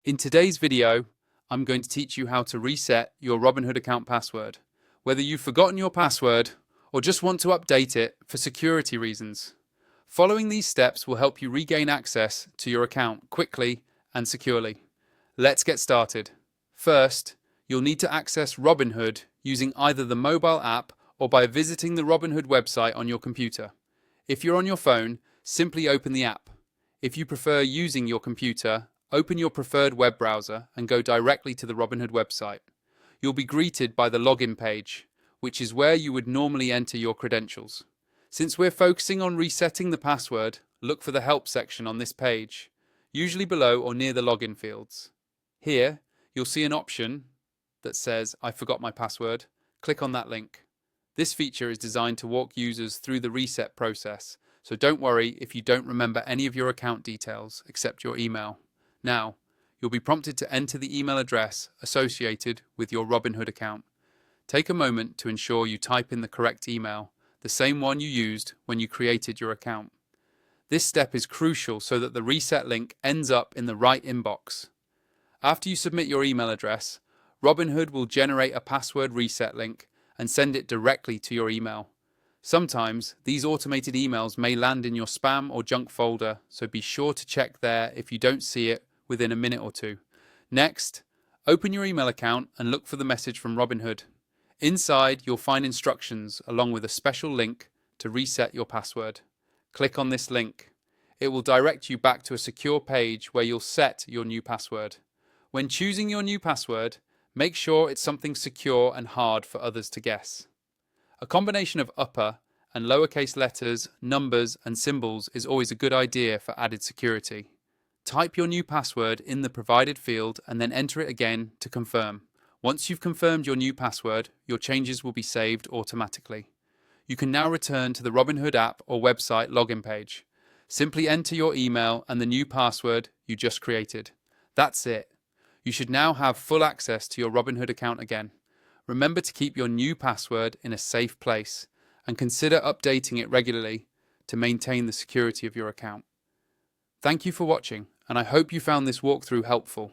In today's video, I'm going to teach you how to reset your Robinhood account password, whether you've forgotten your password or just want to update it for security reasons. Following these steps will help you regain access to your account quickly and securely. Let's get started. First, you'll need to access Robinhood using either the mobile app or by visiting the Robinhood website on your computer. If you're on your phone, simply open the app. If you prefer using your computer, open your preferred web browser and go directly to the Robinhood website. You'll be greeted by the login page, which is where you would normally enter your credentials. Since we're focusing on resetting the password, look for the help section on this page, usually below or near the login fields. Here, you'll see an option that says, "I forgot my password." Click on that link. This feature is designed to walk users through the reset process, so don't worry if you don't remember any of your account details except your email. Now, you'll be prompted to enter the email address associated with your Robinhood account. Take a moment to ensure you type in the correct email, the same one you used when you created your account. This step is crucial so that the reset link ends up in the right inbox. After you submit your email address, Robinhood will generate a password reset link and send it directly to your email. Sometimes these automated emails may land in your spam or junk folder, so be sure to check there if you don't see it within a minute or two. Next, open your email account and look for the message from Robinhood. Inside, you'll find instructions along with a special link to reset your password. Click on this link. It will direct you back to a secure page where you'll set your new password. When choosing your new password, make sure it's something secure and hard for others to guess. A combination of upper and lowercase letters, numbers, and symbols is always a good idea for added security. Type your new password in the provided field and then enter it again to confirm. Once you've confirmed your new password, your changes will be saved automatically. You can now return to the Robinhood app or website login page. Simply enter your email and the new password you just created. That's it. You should now have full access to your Robinhood account again. Remember to keep your new password in a safe place and consider updating it regularly to maintain the security of your account. Thank you for watching, and I hope you found this walkthrough helpful.